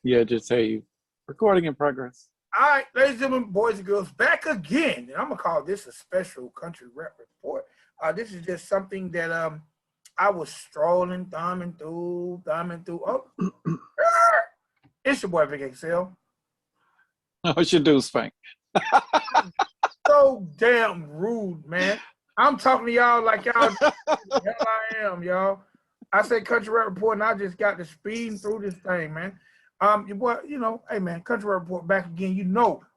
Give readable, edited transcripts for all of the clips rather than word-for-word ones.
Yeah, just say recording in progress. All right, ladies and gentlemen, boys and girls, back again. And I'm gonna call this a special country rap report. This is just something that I was strolling, thumbing through. Oh, it's your boy Vic Excel. What you do, Spank? So damn rude, man. I'm talking to y'all like y'all the hell I am, y'all. I say country rap report, and I just got to speeding through this thing, man. Your boy, hey man, country rap report back again.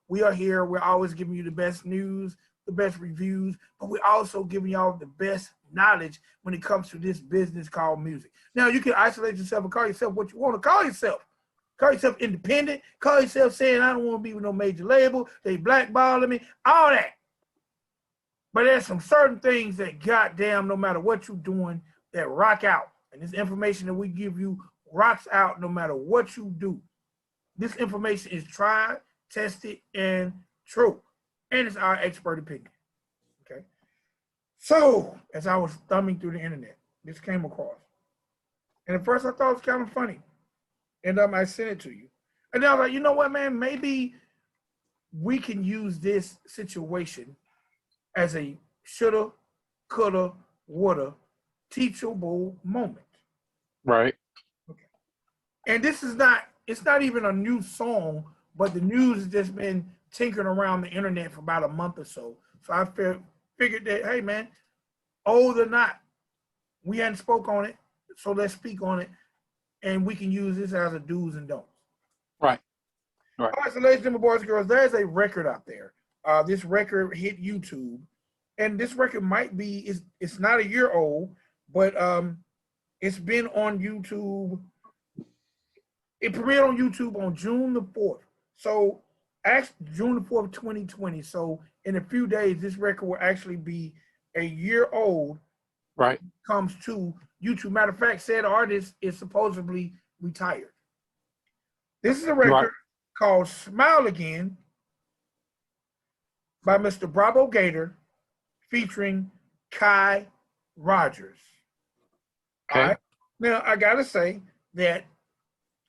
We are here. We're always giving you the best news, the best reviews, but we're also giving y'all the best knowledge when it comes to this business called music. Now you can isolate yourself and call yourself what you want to call yourself. Call yourself independent. Call yourself saying I don't want to be with no major label. They blackballing me. All that. But there's some certain things that goddamn, no matter what you're doing, that rock out. And this information that we give you rocks out no matter what you do. This information is tried, tested, and true. And it's our expert opinion. Okay. So, as I was thumbing through the internet, this came across. And at first I thought it was kind of funny. And I sent it to you. And then I was like, you know what, man? Maybe we can use this situation as a shoulda, coulda, woulda, teachable moment. Right. Okay. And it's not even a new song, but the news has just been tinkering around the internet for about a month or so. So I figured that, hey man, old or not, we hadn't spoke on it, so let's speak on it, and we can use this as a do's and don'ts. Right. All right, so ladies and gentlemen, boys and girls, there's a record out there. This record hit YouTube, and this record might be, it's not a year old, but it's been on YouTube. It premiered on YouTube on June the 4th. So actually June the 4th, 2020. So in a few days, this record will actually be a year old. Right. Comes to YouTube. Matter of fact, said artist is supposedly retired. This is a record called Smile Again by Mr. Brabo Gator featuring Kai Rodgers. Okay. All right. Now, I got to say that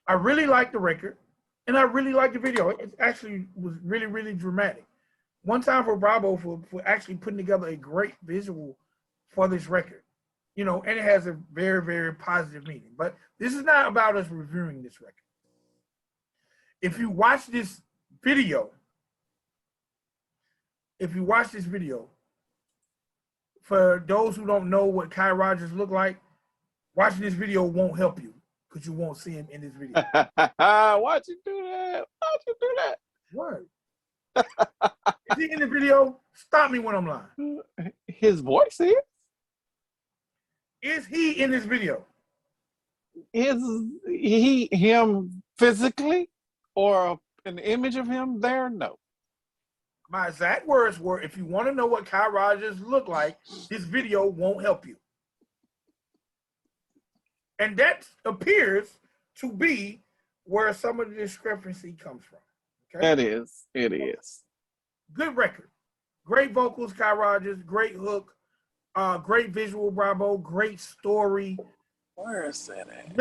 I really like the record, and I really like the video. It actually was really, really dramatic. One time for Bravo for actually putting together a great visual for this record. And it has a very, very positive meaning. But this is not about us reviewing this record. If you watch this video, for those who don't know what Kai Rodgers look like, watching this video won't help you because you won't see him in this video. Why'd you do that? What? Is he in the video? Stop me when I'm lying. His voice is? Is he in this video? Is him physically or an image of him there? No. My exact words were, if you want to know what Kai Rodgers look like, this video won't help you. And that appears to be where some of the discrepancy comes from. Okay? It is. Good record. Great vocals, Kai Rodgers, great hook, great visual, Bravo, great story. Where is that at?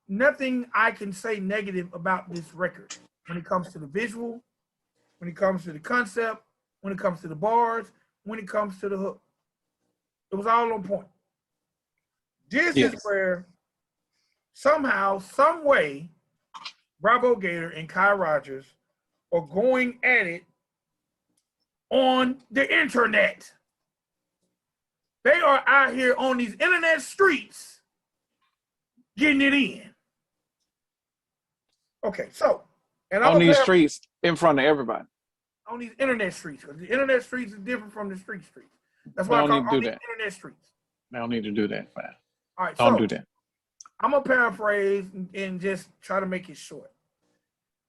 Nothing I can say negative about this record when it comes to the visual, when it comes to the concept, when it comes to the bars, when it comes to the hook. It was all on point. This is where somehow, some way, Bravo Gator and Kai Rodgers are going at it on the internet. They are out here on these internet streets getting it in. Okay, so on these streets in front of everybody. On these internet streets, because the internet streets is different from the streets. That's why I call on the internet streets. They don't need to do that, man. All right, don't do that. I'm gonna paraphrase and just try to make it short.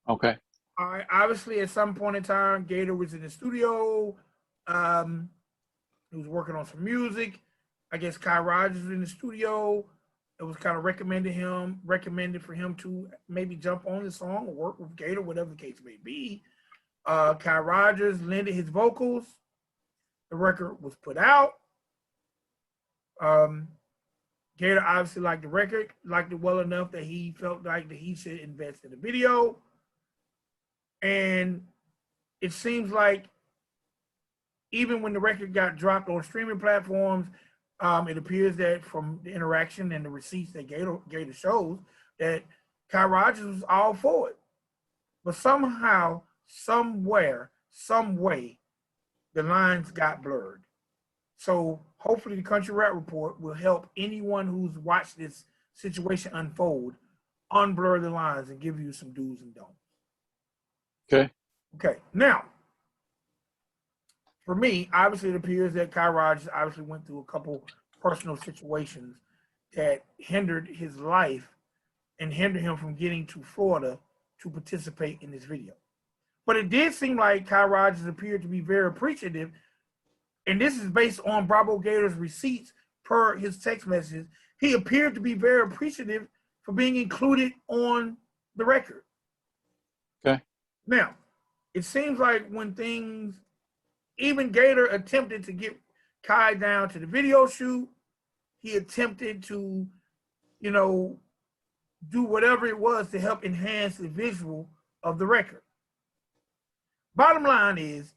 Okay. All right. Obviously, at some point in time, Gator was in the studio. He was working on some music. I guess Kai Rodgers was in the studio. It was kind of recommended for him to maybe jump on the song or work with Gator, whatever the case may be. Kai Rodgers lended his vocals. The record was put out. Gator obviously liked the record, liked it well enough that he felt like that he should invest in the video. And it seems like even when the record got dropped on streaming platforms, it appears that from the interaction and the receipts that Gator shows that Kai Rodgers was all for it. But somehow, somewhere, some way, the lines got blurred. So hopefully the Country Rap Report will help anyone who's watched this situation unfold unblur the lines and give you some do's and don'ts. Okay. Okay. Now, for me, obviously it appears that Kai Rodgers obviously went through a couple personal situations that hindered his life and hindered him from getting to Florida to participate in this video. But it did seem like Kai Rodgers appeared to be very appreciative, and this is based on Bravo Gator's receipts per his text messages. He appeared to be very appreciative for being included on the record. Okay. Now, it seems like when things, even Gator attempted to get Kai down to the video shoot, he attempted to, you know, do whatever it was to help enhance the visual of the record. Bottom line is,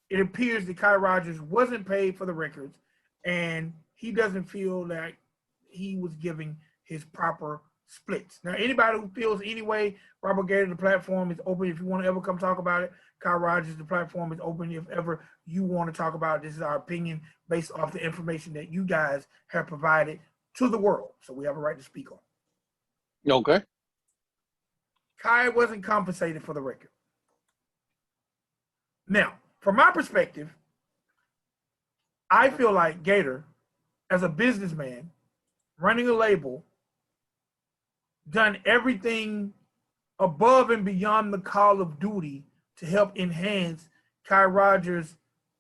it appears that Kai Rodgers wasn't paid for the records, and he doesn't feel like he was giving his proper splits. Now, anybody who feels anyway, Bravo Gator, the platform is open. If you want to ever come talk about it, Kai Rodgers, the platform is open. If ever you want to talk about it, this is our opinion based off the information that you guys have provided to the world. So we have a right to speak on it. Okay. Kai wasn't compensated for the record. Now, from my perspective, I feel like Gator, as a businessman, running a label, done everything above and beyond the call of duty to help enhance Kai Rodgers'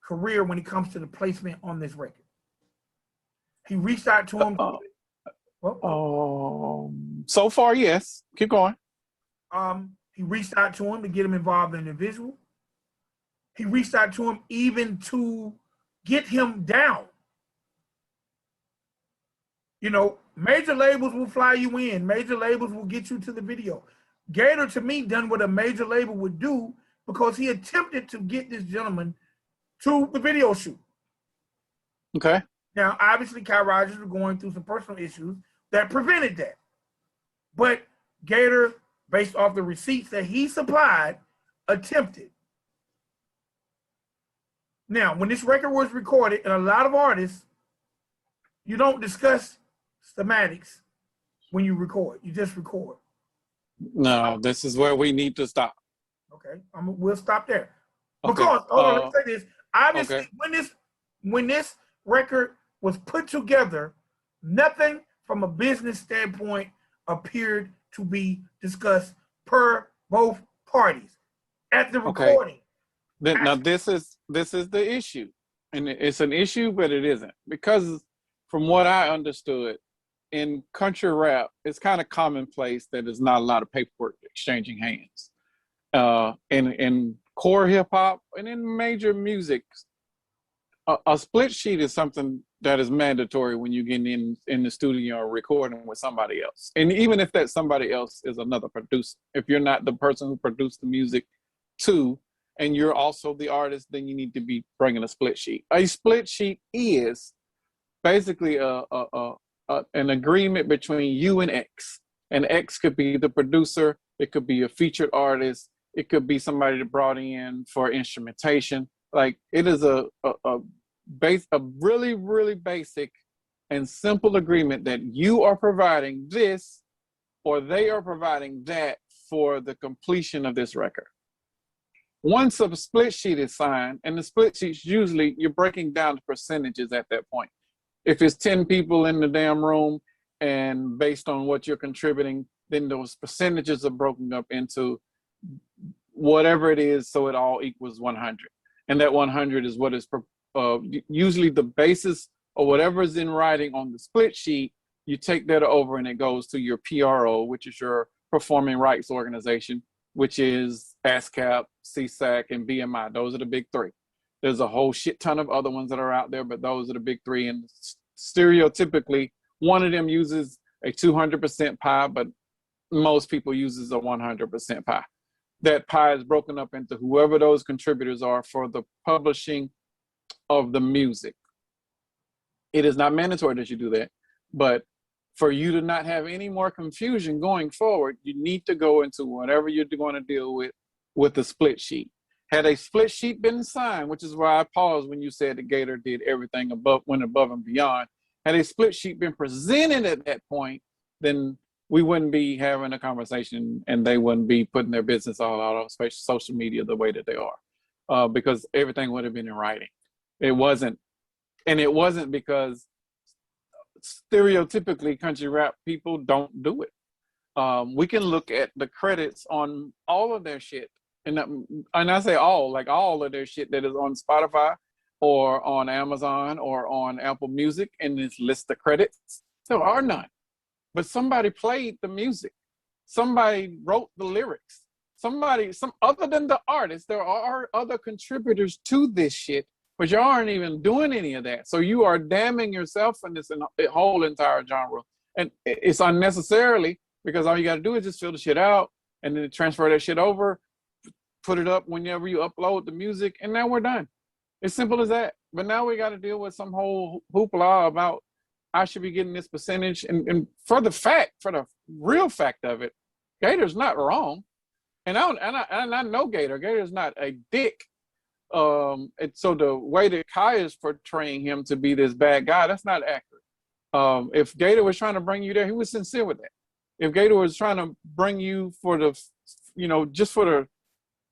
career when it comes to the placement on this record. He reached out to him. So far, yes. Keep going. He reached out to him to get him involved in the visual. He reached out to him even to get him down. You know, major labels will fly you in. Major labels will get you to the video. Gator, to me, done what a major label would do because he attempted to get this gentleman to the video shoot. Okay. Now, obviously, Kai Rodgers was going through some personal issues that prevented that. But Gator, based off the receipts that he supplied, attempted. Now, when this record was recorded, and a lot of artists, you don't discuss schematics when you record. You just record. No, this is where we need to stop. Okay, we'll stop there. Okay. Because, hold on, let's say this. Obviously, okay. when this record was put together, nothing from a business standpoint appeared to be discussed per both parties at the recording. Now this is the issue, and it's an issue, but it isn't, because from what I understood, in country rap, it's kind of commonplace that there's not a lot of paperwork exchanging hands. In core hip hop and in major music, a split sheet is something that is mandatory when you get in the studio or recording with somebody else. And even if that somebody else is another producer, if you're not the person who produced the music too, and you're also the artist, then you need to be bringing a split sheet. A split sheet is basically an agreement between you and X. And X could be the producer, it could be a featured artist, it could be somebody that brought in for instrumentation. Like, it is a really, really basic and simple agreement that you are providing this or they are providing that for the completion of this record. Once a split sheet is signed, and the split sheets, usually you're breaking down the percentages at that point. If it's 10 people in the damn room and based on what you're contributing, then those percentages are broken up into whatever it is, so it all equals 100. And that 100 is what is usually the basis or whatever is in writing on the split sheet. You take that over and it goes to your PRO, which is your performing rights organization, which is ASCAP, CSAC, and BMI. Those are the big three. There's a whole shit ton of other ones that are out there, but those are the big three. And stereotypically, one of them uses a 200% pie, but most people uses a 100% pie. That pie is broken up into whoever those contributors are for the publishing of the music. It is not mandatory that you do that, but for you to not have any more confusion going forward, you need to go into whatever you're going to deal with the split sheet. Had a split sheet been signed, which is why I paused when you said the Gator did everything went above and beyond. Had a split sheet been presented at that point, then we wouldn't be having a conversation and they wouldn't be putting their business all out on social media the way that they are, because everything would have been in writing. It wasn't because stereotypically country rap people don't do it. We can look at the credits on all of their shit. And I say all, like all of their shit that is on Spotify or on Amazon or on Apple Music, and this list of credits. There are none. But somebody played the music. Somebody wrote the lyrics. Some other than the artist, there are other contributors to this shit, but you aren't even doing any of that. So you are damning yourself in this whole entire genre. And it's unnecessarily, because all you got to do is just fill the shit out and then transfer that shit over, put it up whenever you upload the music, and now we're done. It's simple as that. But now we got to deal with some whole hoopla about I should be getting this percentage. And for the real fact of it, Gator's not wrong. And I know Gator. Gator's not a dick. So the way that Kai is portraying him to be this bad guy, that's not accurate. If Gator was trying to bring you there, he was sincere with that. If Gator was trying to bring you for the, just for the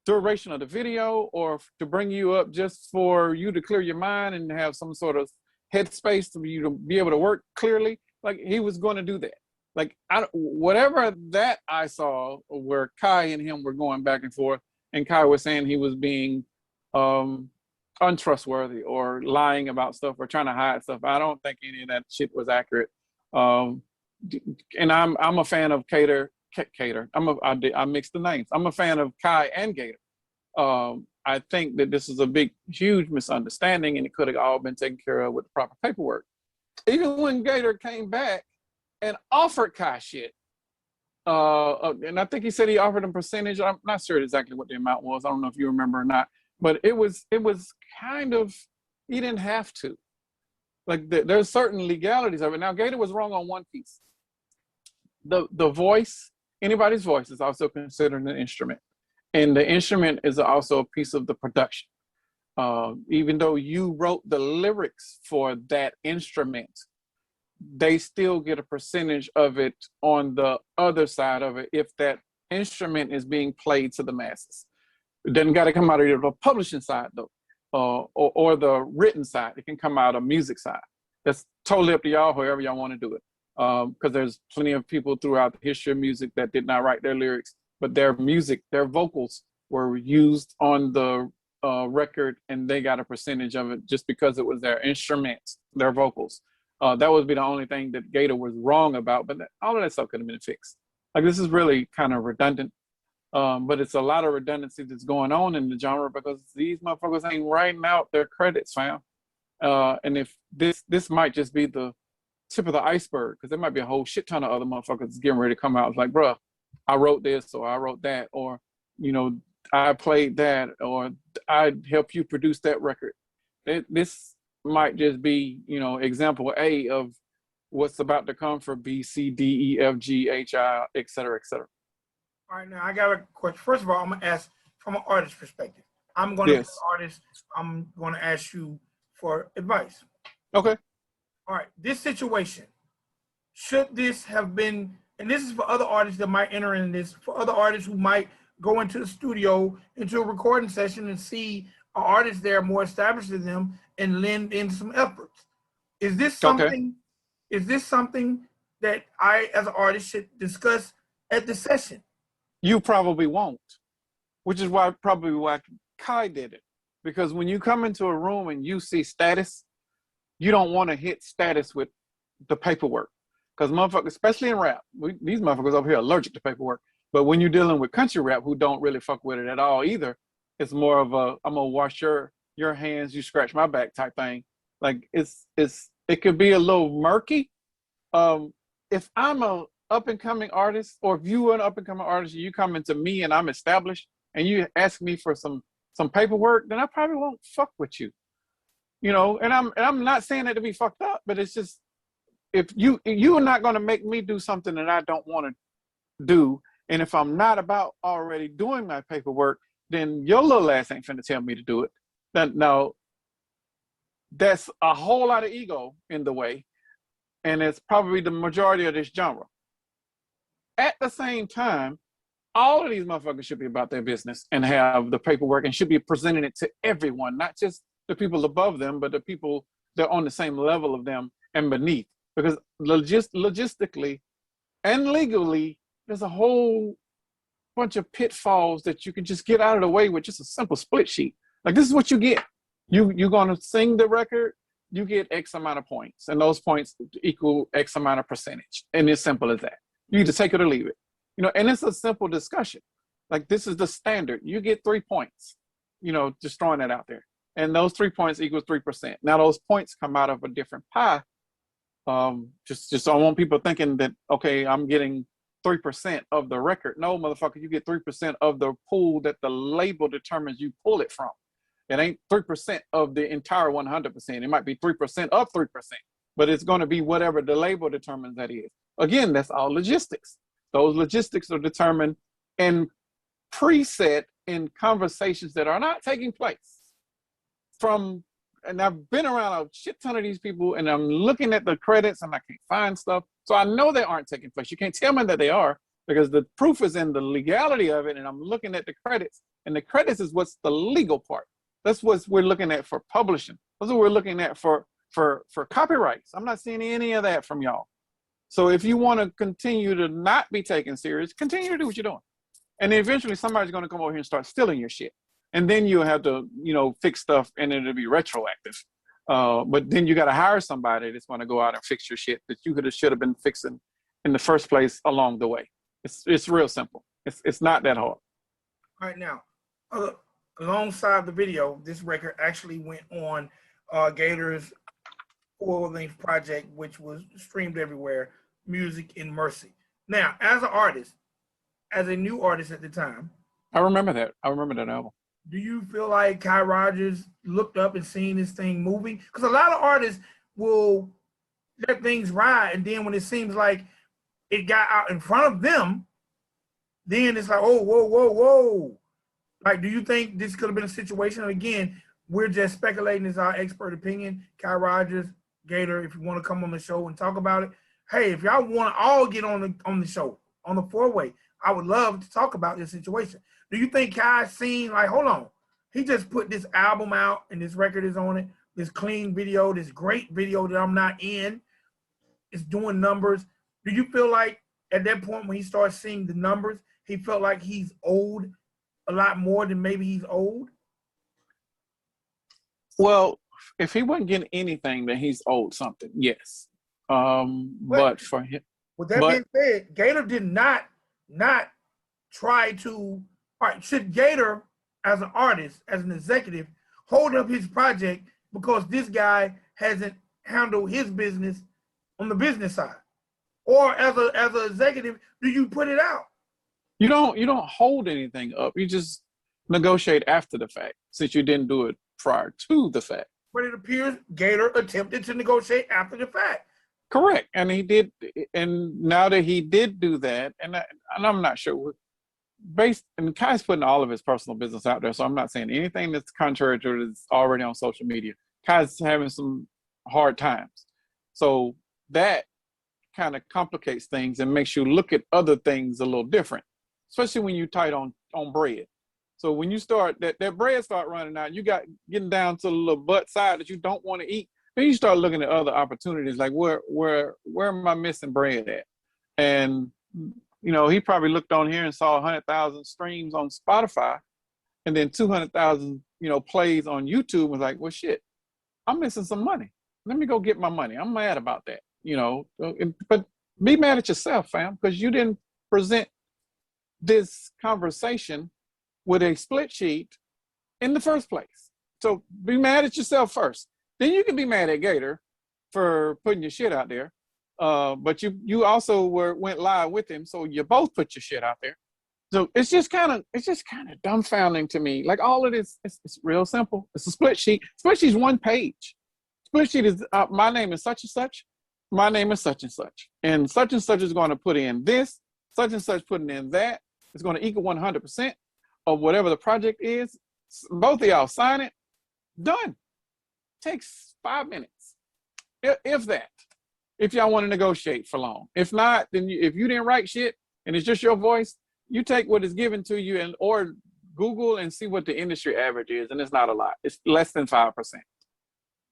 duration of the video, or to bring you up just for you to clear your mind and have some sort of headspace for you to be able to work clearly, like he was going to do that. Like whatever that I saw where Kai and him were going back and forth, and Kai was saying he was being untrustworthy or lying about stuff or trying to hide stuff. I don't think any of that shit was accurate. And I'm a fan of Gator. I mixed the names. I'm a fan of Kai and Gator. I think that this is a huge misunderstanding, and it could have all been taken care of with the proper paperwork. Even when Gator came back and offered Kai shit, and I think he said he offered him percentage. I'm not sure exactly what the amount was. I don't know if you remember or not, but it was kind of, he didn't have to. Like there's certain legalities of it. Now Gator was wrong on one piece. The voice, anybody's voice is also considered an instrument. And the instrument is also a piece of the production. Even though you wrote the lyrics for that instrument, they still get a percentage of it on the other side of it if that instrument is being played to the masses. It doesn't got to come out of the publishing side though, or the written side. It can come out of music side. That's totally up to y'all, however y'all want to do it. Because there's plenty of people throughout the history of music that did not write their lyrics, but their music, their vocals were used on the record, and they got a percentage of it just because it was their instruments, their vocals. That would be the only thing that Gator was wrong about, but all of that stuff could have been fixed. Like, this is really kind of redundant, but it's a lot of redundancy that's going on in the genre because these motherfuckers ain't writing out their credits, fam. And if this might just be the tip of the iceberg, because there might be a whole shit ton of other motherfuckers getting ready to come out. It's like, bruh, I wrote this, or I wrote that, or, I played that, or I helped you produce that record. This might just be, example A of what's about to come for B, C, D, E, F, G, H, I, et cetera, et cetera. All right, now I got a question. First of all, I'm going to ask from an artist perspective. I'm going to be an artist. I'm going to ask you for advice. Okay. All right, this situation, should this have been, and this is for other artists that might enter in this, for other artists who might go into the studio, into a recording session and see an artist there more established than them and lend in some efforts. Is this something, that I, as an artist, should discuss at the session? You probably won't, which is why Kai did it. Because when you come into a room and you see status, you don't want to hit status with the paperwork. Because motherfuckers, especially in rap, these motherfuckers over here are allergic to paperwork. But when you're dealing with country rap who don't really fuck with it at all either, it's more of a, I'm gonna wash your hands, you scratch my back type thing. Like it could be a little murky. If I'm a up and coming artist, or if you are an up and coming artist, and you come into me and I'm established, and you ask me for some paperwork, then I probably won't fuck with you. And I'm not saying that to be fucked up, but it's just, if you are not going to make me do something that I don't want to do, and if I'm not about already doing my paperwork, then your little ass ain't finna tell me to do it. Then no, that's a whole lot of ego in the way, and it's probably the majority of this genre. At the same time, all of these motherfuckers should be about their business and have the paperwork, and should be presenting it to everyone, not just the people above them, but the people that are on the same level of them and beneath. Because logistically and legally, there's a whole bunch of pitfalls that you can just get out of the way with just a simple split sheet. Like, this is what you get. You're going to sing the record, you get X amount of points, and those points equal X amount of percentage. And it's simple as that. You either take it or leave it. And it's a simple discussion. Like, this is the standard. You get 3 points, just throwing that out there. And those 3 points equals 3%. Now, those points come out of a different pie. Just I want people thinking that, okay, I'm getting 3% of the record. No, motherfucker, you get 3% of the pool that the label determines you pull it from. It ain't 3% of the entire 100%. It might be 3% of 3%, but it's going to be whatever the label determines that is. Again, that's all logistics. Those logistics are determined and preset in conversations that are not taking place. And I've been around a shit ton of these people, and I'm looking at the credits and I can't find stuff. So I know they aren't taking place. You can't tell me that they are, because the proof is in the legality of it. And I'm looking at the credits, and the credits is what's the legal part. That's what we're looking at for publishing. That's what we're looking at for copyrights. I'm not seeing any of that from y'all. So if you want to continue to not be taken serious, continue to do what you're doing. And then eventually somebody's going to come over here and start stealing your shit. And then you'll have to, fix stuff, and it'll be retroactive. But then you got to hire somebody that's going to go out and fix your shit that you should have been fixing in the first place along the way. It's real simple. It's not that hard. All right, now, alongside the video, this record actually went on Gator's full-length project, which was streamed everywhere, Music in Mercy. Now, as an artist, as a new artist at the time, I remember that album. Do you feel like Kai Rodgers looked up and seen this thing moving? Because a lot of artists will let things ride, and then when it seems like it got out in front of them, then it's like, oh, whoa, whoa, whoa. Like, do you think this could have been a situation? Again, we're just speculating. It's our expert opinion. Kai Rodgers, Gator, if you want to come on the show and talk about it, hey, if y'all want to all get on the show, on the four-way, I would love to talk about this situation. Do you think Kai's seen, like, hold on, he just put this album out and this record is on it, this clean video, this great video that I'm not in, it's doing numbers. Do you feel like at that point when he starts seeing the numbers, he felt like he's owed a lot more than maybe he's owed? Well, if he wasn't getting anything, then he's owed something, yes. But for him, with that being said, Gator did not try to. All right, should Gator, as an artist, as an executive, hold up his project because this guy hasn't handled his business on the business side? Or as an executive, do you put it out? You don't hold anything up. You just negotiate after the fact, since you didn't do it prior to the fact. But it appears Gator attempted to negotiate after the fact. Correct, and he did. And now that he did do that, and I'm not sure. And Kai's putting all of his personal business out there, so I'm not saying anything that's contrary to it is already on social media. Kai's having some hard times, so that kind of complicates things and makes you look at other things a little different, especially when you're tight on bread. So when you start that bread start running out, you got getting down to the little butt side that you don't want to eat. Then you start looking at other opportunities, like where am I missing bread at? And he probably looked on here and saw 100,000 streams on Spotify, and then 200,000, plays on YouTube. And was like, well, shit, I'm missing some money. Let me go get my money. I'm mad about that, But be mad at yourself, fam, because you didn't present this conversation with a split sheet in the first place. So be mad at yourself first. Then you can be mad at Gator for putting your shit out there. But you also went live with him, so you both put your shit out there. So it's just kind of dumbfounding to me. Like all of this, it's real simple. It's a split sheet. Split sheet is one page. Split sheet is my name is such and such. My name is such and such is going to put in this. Such and such putting in that. It's going to equal 100% of whatever the project is. Both of y'all sign it. Done. Takes 5 minutes, if that. If y'all want to negotiate for long. If not, then if you didn't write shit and it's just your voice, you take what is given to you and or Google and see what the industry average is, and it's not a lot. It's less than 5%.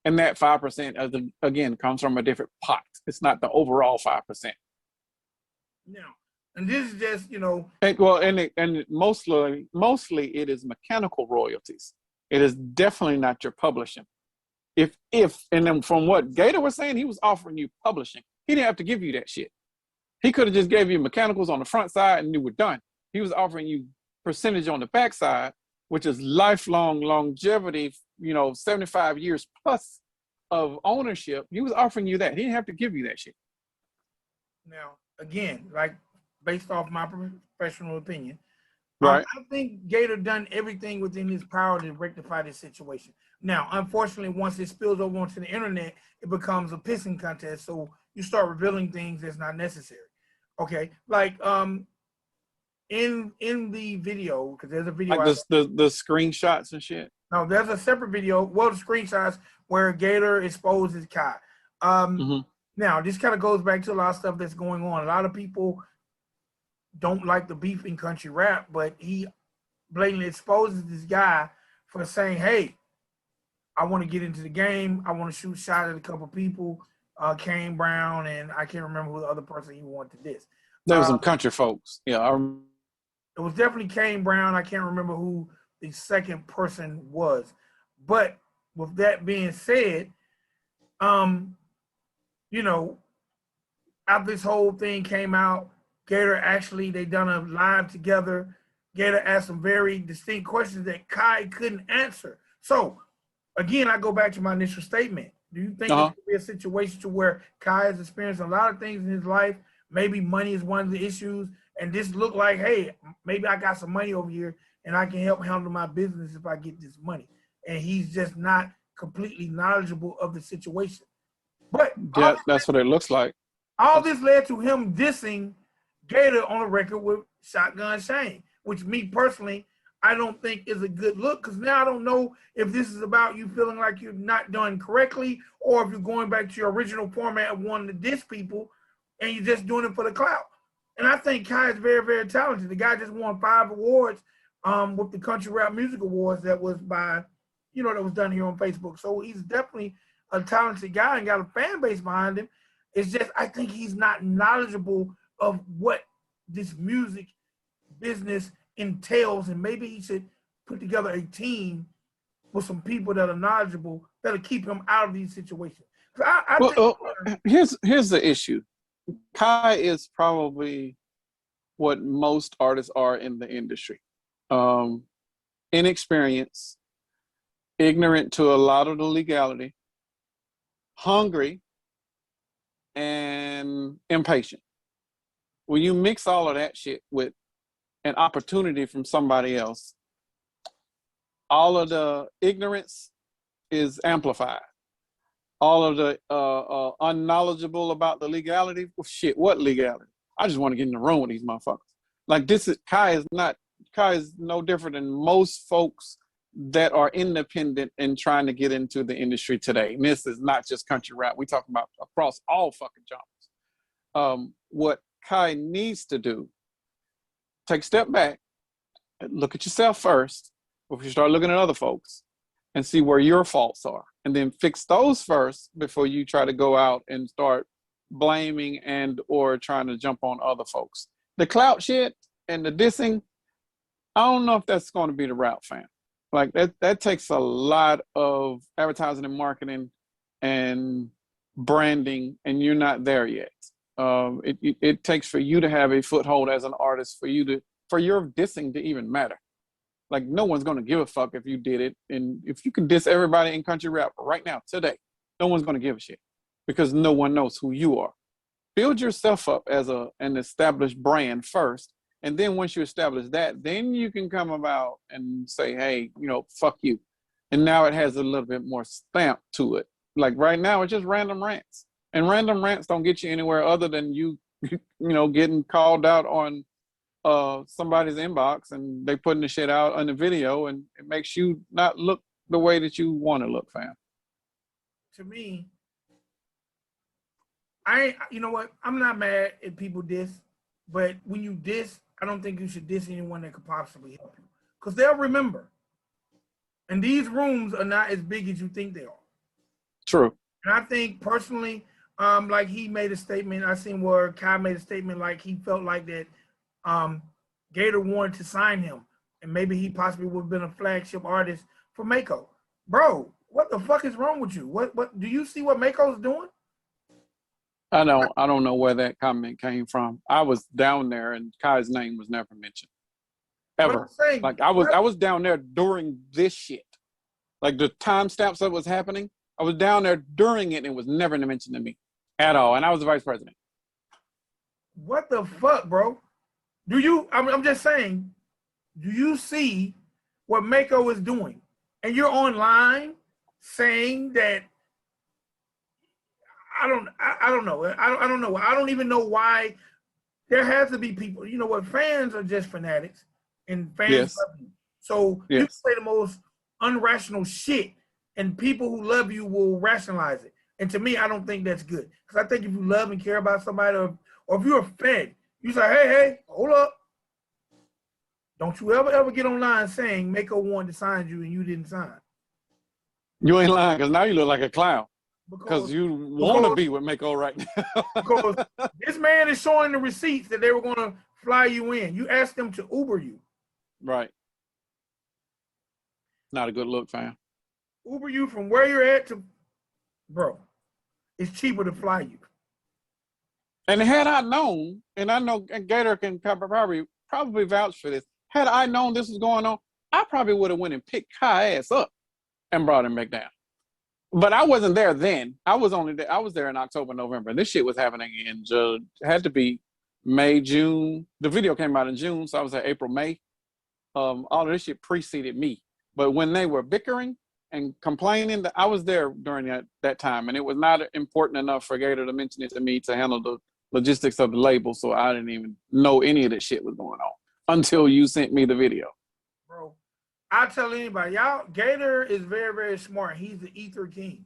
And that 5%, again, comes from a different pot. It's not the overall 5%. Now, and this is just, And mostly it is mechanical royalties. It is definitely not your publishing. If and then from what Gator was saying, he was offering you publishing. He didn't have to give you that shit. He could have just gave you mechanicals on the front side and you were done. He was offering you percentage on the back side, which is lifelong longevity, 75 years plus of ownership. He was offering you that. He didn't have to give you that shit. Now, again, like based off my professional opinion, right? I think Gator done everything within his power to rectify this situation. Now, unfortunately, once it spills over onto the internet, it becomes a pissing contest. So you start revealing things that's not necessary. Okay, like in the video, because there's a video like the screenshots and shit. No, there's a separate video. Well, the screenshots where Gator exposes Kai. Now, this kind of goes back to a lot of stuff that's going on. A lot of people don't like the beef in country rap, but he blatantly exposes this guy for saying, "Hey, I want to get into the game. I want to shoot shots at a couple people." Kane Brown, and I can't remember who the other person he wanted this. There was some country folks. Yeah, it was definitely Kane Brown. I can't remember who the second person was. But with that being said, after this whole thing came out, Gator they done a live together. Gator asked some very distinct questions that Kai couldn't answer. So, again, I go back to my initial statement. Do you think it could be a situation to where Kai has experienced a lot of things in his life? Maybe money is one of the issues, and this looked like, hey, maybe I got some money over here, and I can help handle my business if I get this money. And he's just not completely knowledgeable of the situation. But yeah, that's what it looks like. All this led to him dissing Gator on the record with Shotgun Shane, which me personally, I don't think is a good look, because now I don't know if this is about you feeling like you're not done correctly, or if you're going back to your original format of wanting to diss people and you're just doing it for the clout. And I think Kai is very, very talented. The guy just won 5 awards with the Country Rap Music Awards that was by, that was done here on Facebook. So he's definitely a talented guy and got a fan base behind him. It's just, I think he's not knowledgeable of what this music business entails, and maybe he should put together a team with some people that are knowledgeable that'll keep him out of these situations. Here's the issue. Kai is probably what most artists are in the industry. Inexperienced, ignorant to a lot of the legality, hungry, and impatient. When you mix all of that shit with an opportunity from somebody else, all of the ignorance is amplified. All of the unknowledgeable about the legality, well, shit, what legality? I just want to get in the room with these motherfuckers. Like Kai is no different than most folks that are independent and trying to get into the industry today. And this is not just country rap. We talking about across all fucking genres. What Kai needs to do, take a step back, look at yourself first before you start looking at other folks, and see where your faults are, and then fix those first before you try to go out and start blaming and or trying to jump on other folks. The clout shit and the dissing, I don't know if that's going to be the route, fam. Like that takes a lot of advertising and marketing and branding, and you're not there yet. It takes for you to have a foothold as an artist for your dissing to even matter. Like, no one's going to give a fuck if you did it. And if you can diss everybody in country rap right now, today, no one's going to give a shit, because no one knows who you are. build yourself up as an established brand first. And then once you establish that, then you can come about and say, hey, fuck you. And now it has a little bit more stamp to it. Like right now, it's just random rants. And random rants don't get you anywhere other than you getting called out on somebody's inbox and they putting the shit out on the video, and it makes you not look the way that you want to look, fam. To me, you know what? I'm not mad if people diss, but when you diss, I don't think you should diss anyone that could possibly help you, because they'll remember. And these rooms are not as big as you think they are. True. And I think personally, like he made a statement, I seen where Kai made a statement like he felt like that Gator wanted to sign him, and maybe he possibly would have been a flagship artist for Mako. Bro, what the fuck is wrong with you? What do you see what Mako's doing? I don't know where that comment came from. I was down there and Kai's name was never mentioned. Ever. Saying, like I was down there during this shit. Like the timestamps that was happening, I was down there during it and it was never mentioned to me at all. And I was the vice president. What the fuck, bro? I'm just saying, do you see what Mako is doing? And you're online saying that I don't know. I don't know. I don't even know why. There has to be people. You know what? Fans are just fanatics, and fans love you. So you say the most unrational shit, and people who love you will rationalize it. And to me, I don't think that's good. Because I think if you love and care about somebody, or if you're a fan, you say, hey, hold up. Don't you ever get online saying Mako wanted to sign you and you didn't sign. You ain't lying, because now you look like a clown. Because you want to be with Mako right now. Because this man is showing the receipts that they were going to fly you in. You asked them to Uber you. Right. Not a good look, fam. Uber you from where you're at to, bro, it's cheaper to fly you. And had I known, and I know Gator can probably vouch for this, had I known this was going on, I probably would have went and picked Kai ass up and brought him back down. But I wasn't there then. I was there in October, November. This shit was happening in had to be May, June. The video came out in June, so I was at April, May. All of this shit preceded me. But when they were bickering and complaining, I was there during that time, and it was not important enough for Gator to mention it to me to handle the logistics of the label, so I didn't even know any of that shit was going on until you sent me the video. Bro, I tell anybody, y'all, Gator is very, very smart. He's the ether king.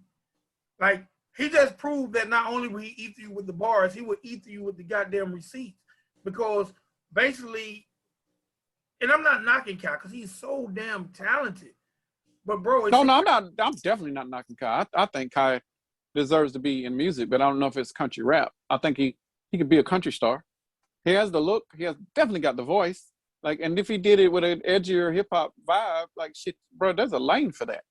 Like, he just proved that not only will he ether you with the bars, he will ether you with the goddamn receipts. Because basically, and I'm not knocking Kai because he's so damn talented. But bro, I'm definitely not knocking Kai. I think Kai deserves to be in music, but I don't know if it's country rap. I think he could be a country star. He has the look. He has definitely got the voice. Like, and if he did it with an edgier hip hop vibe, like shit, bro, there's a lane for that.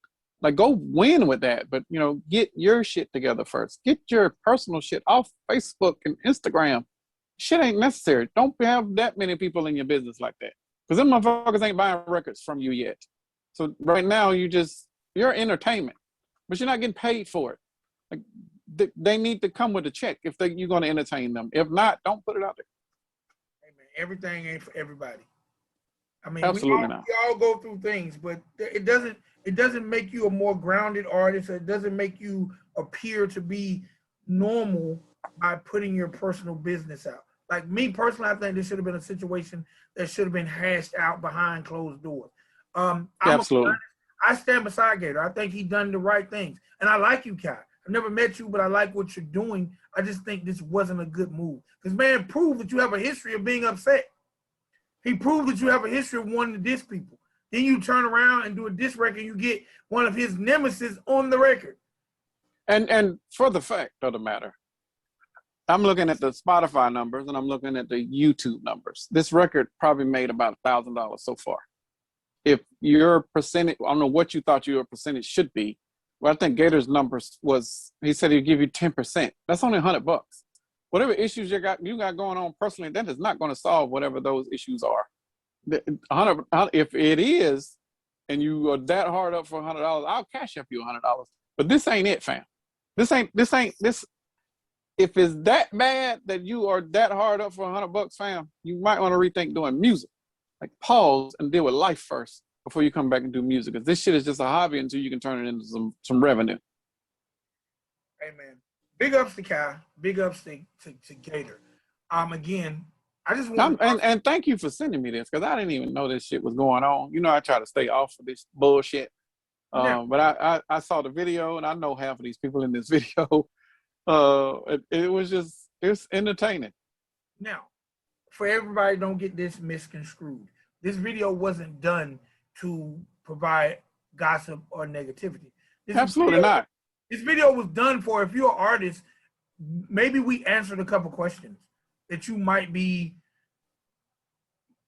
Like, go win with that. But get your shit together first. Get your personal shit off Facebook and Instagram. Shit ain't necessary. Don't have that many people in your business like that. Because them motherfuckers ain't buying records from you yet. So right now you're entertainment, but you're not getting paid for it. Like, they need to come with a check if you're going to entertain them. If not, don't put it out there. Hey man, everything ain't for everybody. I mean, absolutely not. We all go through things, but it doesn't make you a more grounded artist. It doesn't make you appear to be normal by putting your personal business out. Like me personally, I think this should have been a situation that should have been hashed out behind closed doors. Absolutely. I stand beside Gator. I think he done the right things. And I like you, Kai. I've never met you, but I like what you're doing. I just think this wasn't a good move. Because, man, prove that you have a history of being upset. He proved that you have a history of wanting to diss people. Then you turn around and do a diss record, and you get one of his nemesis on the record. And for the fact of the matter, I'm looking at the Spotify numbers, and I'm looking at the YouTube numbers. This record probably made about $1,000 so far. If your percentage, I don't know what you thought your percentage should be. Well, I think Gator's numbers was, he said he'd give you 10%. That's only $100. Whatever issues you got going on personally, that is not going to solve whatever those issues are. If it is, and you are that hard up for $100, I'll cash up you $100. But this ain't it, fam. This if it's that bad that you are that hard up for $100, fam, you might want to rethink doing music. Like pause and deal with life first before you come back and do music. Because this shit is just a hobby until you can turn it into some revenue. Amen. Big ups to Kai. Big ups to Gator. Again, I just want and thank you for sending me this, because I didn't even know this shit was going on. You know, I try to stay off of this bullshit. But I saw the video, and I know half of these people in this video. It's entertaining. Now, for everybody, don't get this misconstrued. This video wasn't done to provide gossip or negativity. Absolutely not. This video was done for, if you're an artist, maybe we answered a couple questions that you might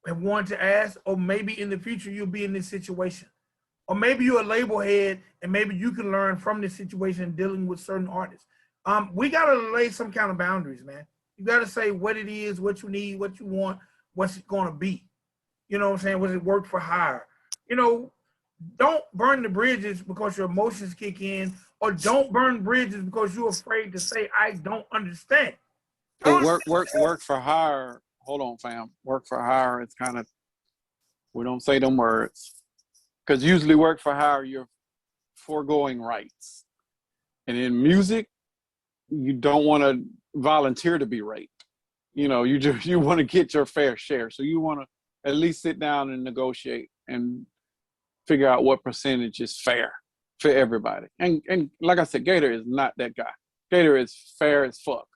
have wanted to ask, or maybe in the future you'll be in this situation. Or maybe you're a label head and maybe you can learn from this situation dealing with certain artists. We got to lay some kind of boundaries, man. You got to say what it is, what you need, what you want, what's it going to be. You know what I'm saying? Was it work for hire? You know, don't burn the bridges because your emotions kick in, or don't burn bridges because you're afraid to say, I don't understand. But work for hire. Hold on, fam. Work for hire. It's kind of, we don't say them words. Because usually work for hire, you're foregoing rights. And in music, you don't want to volunteer to be raped. You know, you want to get your fair share. So you want to at least sit down and negotiate and figure out what percentage is fair for everybody. And like I said, Gator is not that guy. Gator is fair as fuck.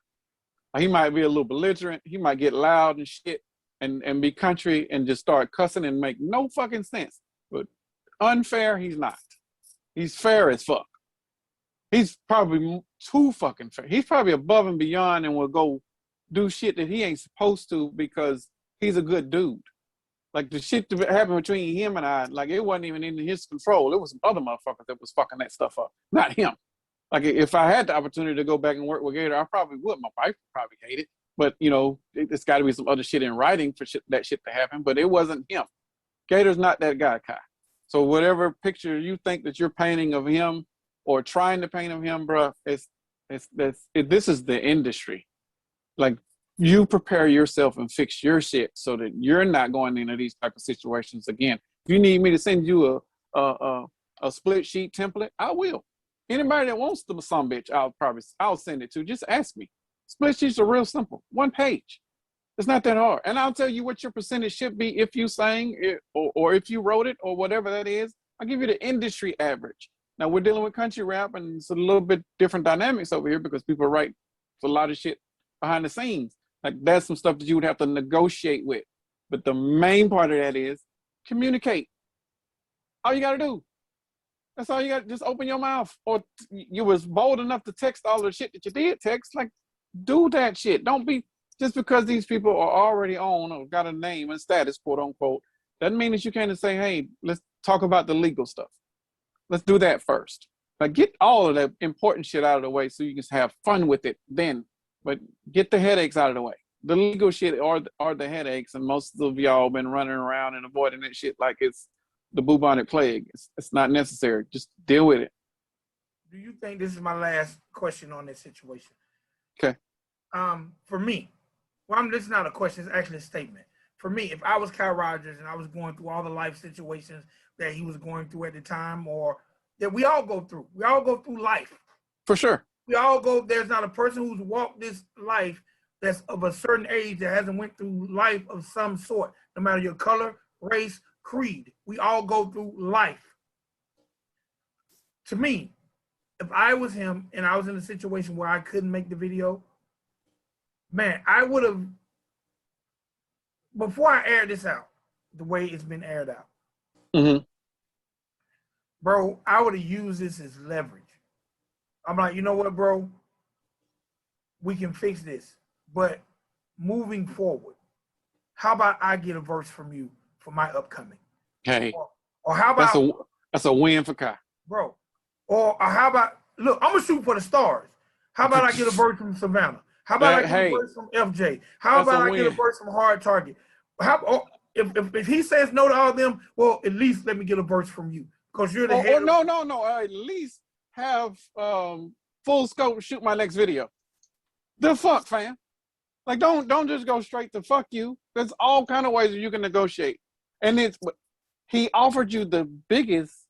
He might be a little belligerent. He might get loud and shit and be country and just start cussing and make no fucking sense. But unfair, he's not. He's fair as fuck. He's probably too fucking fair. He's probably above and beyond and will go do shit that he ain't supposed to because he's a good dude. Like the shit that happened between him and I, like it wasn't even in his control. It was some other motherfuckers that was fucking that stuff up, not him. Like if I had the opportunity to go back and work with Gator, I probably would. My wife would probably hate it, but you know, it's got to be some other shit in writing for that shit to happen. But it wasn't him. Gator's not that guy, Kai. So whatever picture you think that you're painting of him or trying to paint of him, bro, this is the industry. Like you prepare yourself and fix your shit so that you're not going into these type of situations again. If you need me to send you a split sheet template, I will. Anybody that wants the some bitch, I'll send it to. Just ask me. Split sheets are real simple. 1 page. It's not that hard. And I'll tell you what your percentage should be if you sang it or if you wrote it or whatever that is. I'll give you the industry average. Now we're dealing with country rap and it's a little bit different dynamics over here because people write a lot of shit behind the scenes. Like that's some stuff that you would have to negotiate with. But the main part of that is communicate. All you got to do. That's all you got. Just open your mouth. Or you was bold enough to text all the shit that you did text. Like, do that shit. Don't be, just because these people are already on or got a name and status, quote unquote, doesn't mean that you can't say, hey, let's talk about the legal stuff. Let's do that first. Like, get all of the important shit out of the way so you can have fun with it then. But get the headaches out of the way. The legal shit are the headaches, and most of y'all been running around and avoiding that shit like it's the bubonic plague. It's not necessary. Just deal with it. Do you think this is my last question on this situation? Okay. For me, well, this is not a question, it's actually a statement. For me, if I was Kyle Rodgers and I was going through all the life situations that he was going through at the time, or that we all go through life. For sure. We all go, there's not a person who's walked this life that's of a certain age that hasn't went through life of some sort, no matter your color, race, creed. We all go through life. To me, if I was him and I was in a situation where I couldn't make the video, man, I would have, before I aired this out, the way it's been aired out, bro, I would have used this as leverage. I'm like, you know what, bro? We can fix this. But moving forward, how about I get a verse from you for my upcoming? Hey. Or how about that's a win for Kai. Bro. Or how about, look, I'm gonna shoot for the stars. How about I get a verse from Savannah? How about I get a verse from FJ? How about I get a verse from Hard Target? If he says no to all of them, well, at least let me get a verse from you. Because you're the head. No. At least have full scope shoot my next video. The fuck, fam? Like, don't just go straight to fuck you. There's all kind of ways you can negotiate. And he offered you the biggest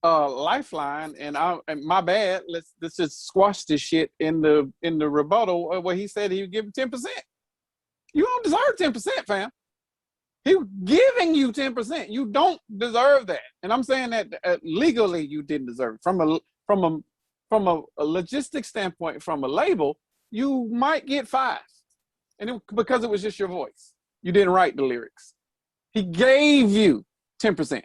lifeline, and my bad. Let's just squash this shit in the rebuttal where he said he would give him 10%. You don't deserve 10%, fam. He was giving you 10%. You don't deserve that. And I'm saying that legally you didn't deserve it. From a logistic standpoint, from a label, you might get 5. And because it was just your voice. You didn't write the lyrics. He gave you 10%.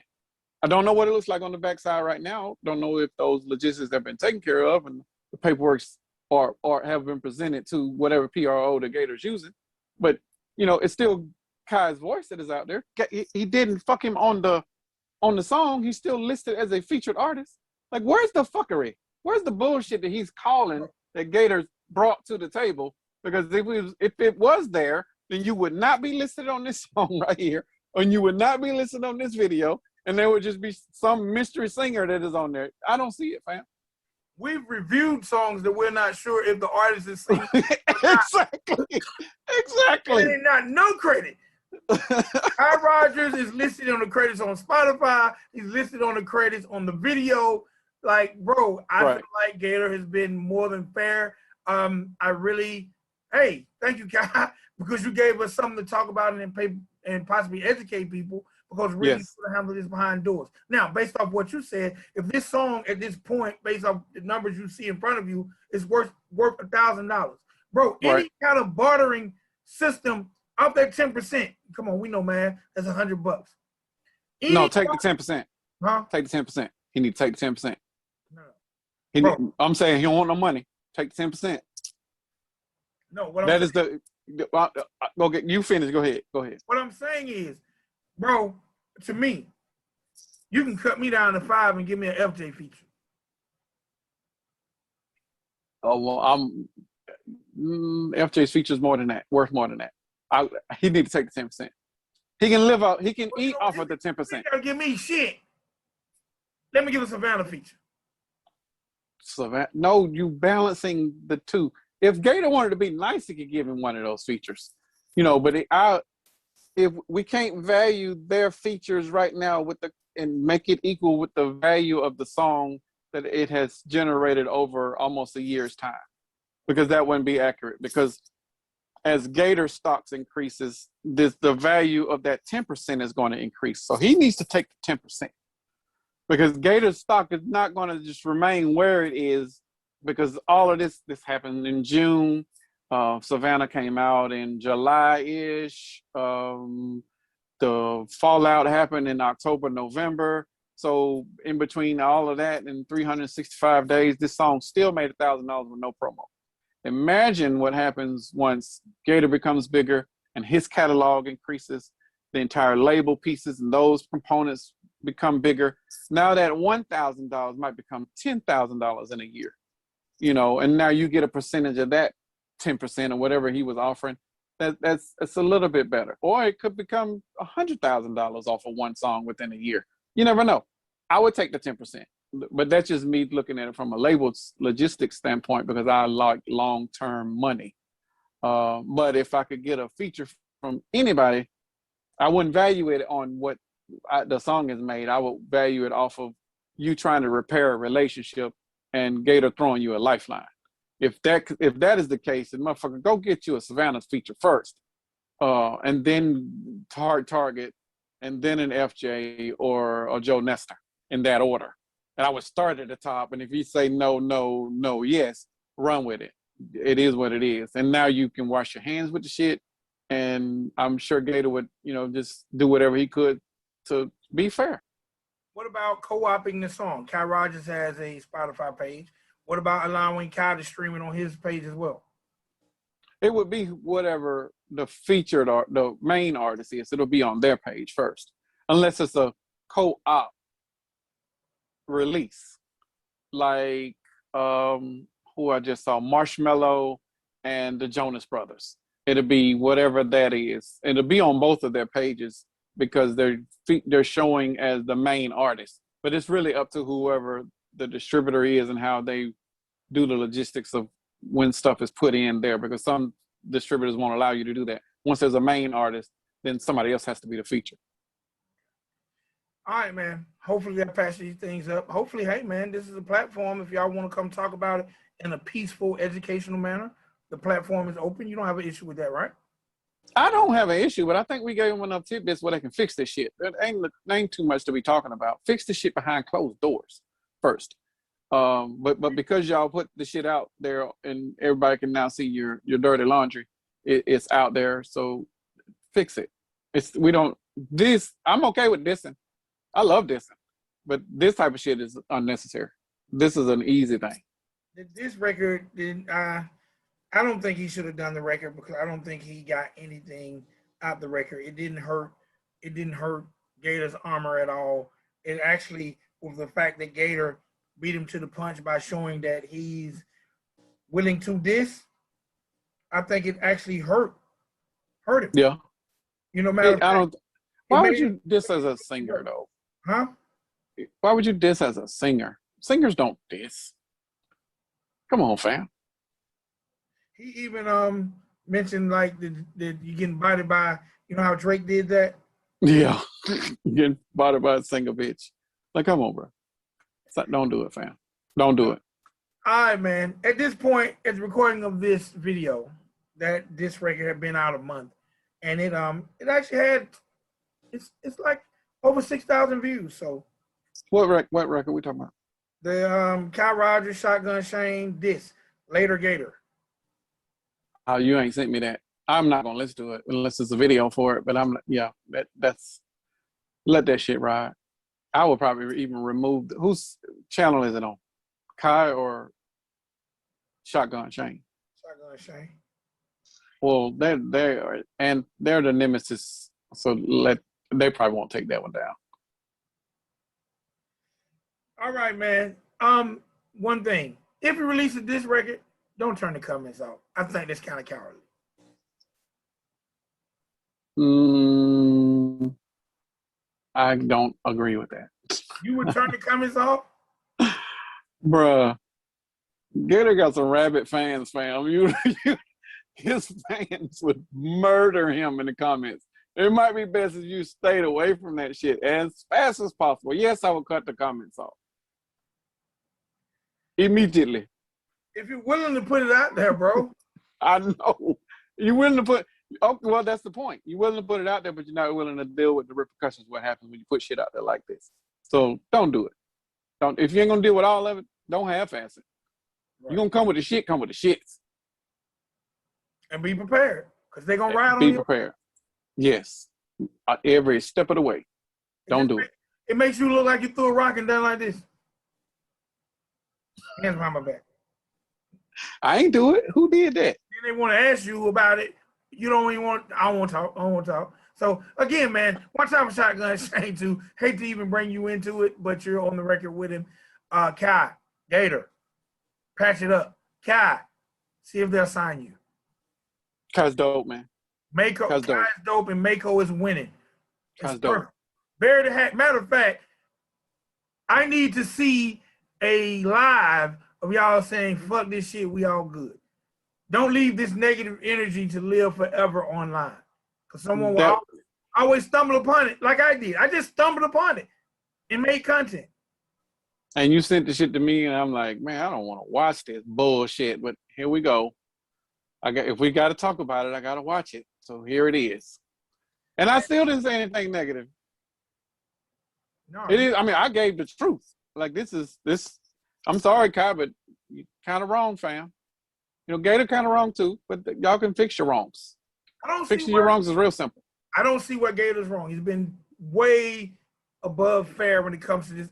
I don't know what it looks like on the backside right now. Don't know if those logistics have been taken care of and the paperwork or have been presented to whatever PRO the Gator's using. But, it's still Kai's voice that is out there. He didn't fuck him on the song. He's still listed as a featured artist. Like, where's the fuckery? Where's the bullshit that he's calling that Gator brought to the table? Because if it was there, then you would not be listed on this song right here, and you would not be listed on this video, and there would just be some mystery singer that is on there. I don't see it, fam. We've reviewed songs that we're not sure if the artist is singing. Exactly. And not no credit. Rodgers is listed on the credits on Spotify. He's listed on the credits on the video. Like, bro, I feel like Gator has been more than fair. Thank you, Kai, because you gave us something to talk about and possibly educate people, because really you could handle this behind doors. Now, based off what you said, if this song at this point, based off the numbers you see in front of you, is worth $1,000, bro, any kind of bartering system off that 10%, come on, we know, man, that's $100. No, take the 10%. Huh? Take the 10%. He need to take the 10%. No. I'm saying he don't want no money. Take the 10%. No, go get you finish. Go ahead. What I'm saying is, bro, to me, you can cut me down to 5 and give me an FJ feature. Oh well, FJ's features more than that, worth more than that. He need to take the 10%. He can live out. He can eat off of the 10%. You gotta give me shit. Let me give a Savannah feature. Savannah? No, you balancing the two. If Gator wanted to be nice, he could give him one of those features, But if we can't value their features right now and make it equal with the value of the song that it has generated over almost a year's time, because that wouldn't be accurate. Because as Gator stocks increases, the value of that 10% is going to increase. So he needs to take the 10%, because Gator's stock is not going to just remain where it is, because all of this happened in June. Savannah came out in July-ish. The fallout happened in October, November. So in between all of that and 365 days, this song still made $1,000 with no promo. Imagine what happens once Gator becomes bigger and his catalog increases, the entire label pieces and those components become bigger. Now that $1,000 might become $10,000 in a year, and now you get a percentage of that 10% or whatever he was offering. That's a little bit better. Or it could become $100,000 off of one song within a year. You never know. I would take the 10%, but that's just me looking at it from a label logistics standpoint, because I like long-term money. But if I could get a feature from anybody, I wouldn't value it on what the song is made. I would value it off of you trying to repair a relationship and Gator throwing you a lifeline. If that is the case, then motherfucker, go get you a Savannah feature first, and then Target, and then an FJ or a Joe Nestor, in that order. And I would start at the top, and if you say no, yes, run with it. It is what it is. And now you can wash your hands with the shit, and I'm sure Gator would, just do whatever he could to be fair. What about co-oping the song? Kai Rodgers has a Spotify page. What about allowing Kai to stream it on his page as well? It would be whatever the featured or the main artist is. It'll be on their page first, unless it's a co-op release, like who I just saw, Marshmello and the Jonas Brothers. It'll be whatever that is. It'll be on both of their pages, because they're showing as the main artist. But it's really up to whoever the distributor is and how they do the logistics of when stuff is put in there, because some distributors won't allow you to do that. Once there's a main artist, then somebody else has to be the feature. All right, man. Hopefully that patches these things up. Hopefully, hey, man, this is a platform. If y'all want to come talk about it in a peaceful, educational manner, the platform is open. You don't have an issue with that, right? I don't have an issue, but I think we gave them enough tidbits where they can fix this shit. There ain't too much to be talking about. Fix the shit behind closed doors first. But because y'all put the shit out there and everybody can now see your dirty laundry, it's out there. So fix it. I'm okay with dissing. I love dissing, but this type of shit is unnecessary. This is an easy thing. This record, I don't think he should have done the record, because I don't think he got anything out the record. It didn't hurt. It didn't hurt Gator's armor at all. It actually, with the fact that Gator beat him to the punch by showing that he's willing to diss, I think it actually hurt him. Yeah. You know, matter of fact, why would you diss as a singer though? Huh? Why would you diss as a singer? Singers don't diss. Come on, fam. He even mentioned like that you getting bodied by, you know how Drake did that? Yeah. Getting bodied by a singer bitch. Like, come on, bro. Don't do it, fam. Don't do it. All right, man. At this point, at the recording of this video, that this record had been out a month, and it actually had it's like over 6,000 views. So what record we talking about? The Rodgers, Shotgun Shane, this Later Gator. Oh, you ain't sent me that. I'm not gonna listen to it unless it's a video for it. But that's let that shit ride. I would probably even remove whose channel is it on? Kai or Shotgun Shane? Shotgun Shane. Well, they're the nemesis, so they probably won't take that one down. All right, man. One thing. If you release this record, don't turn the comments off. I think that's kind of cowardly. I don't agree with that. You would turn the comments off? Bruh. Gator got some rabid fans, fam. His fans would murder him in the comments. It might be best if you stayed away from that shit as fast as possible. Yes, I would cut the comments off. Immediately. If you're willing to put it out there, bro. I know. You're willing to put, okay, well, that's the point. You're willing to put it out there, but you're not willing to deal with the repercussions of what happens when you put shit out there like this. So don't do it. If you ain't gonna deal with all of it, don't half-ass it. Right. You're gonna come with the shit, come with the shits. And be prepared, because they're gonna ride on you. Be prepared. Yes. Every step of the way. Don't do it. It makes you look like you threw a rock and done like this. Hands behind my back. I ain't do it. Who did that? Then they want to ask you about it. You don't even want. I don't want to talk. I don't want to talk. So again, man, one time for Shotgun Shane too. Hate to even bring you into it, but you're on the record with him. Kai, Gator, patch it up. Kai, see if they'll sign you. Kai's dope, man. Mako, Kai's dope, and Mako is winning. Kai's dope. Bury the hat. Matter of fact, I need to see a live of y'all saying, fuck this shit, we all good. Don't leave this negative energy to live forever online. Because someone will always stumble upon it like I did. I just stumbled upon it and made content. And you sent the shit to me, and I'm like, man, I don't want to watch this bullshit, but here we go. If we got to talk about it, I got to watch it. So here it is. And I still didn't say anything negative. No. It is, I mean, I gave the truth. Like, this. I'm sorry, Kai, but you're kind of wrong, fam. You know, Gator kind of wrong too, but y'all can fix your wrongs. Fixing your wrongs is real simple. I don't see where Gator's wrong. He's been way above fair when it comes to this.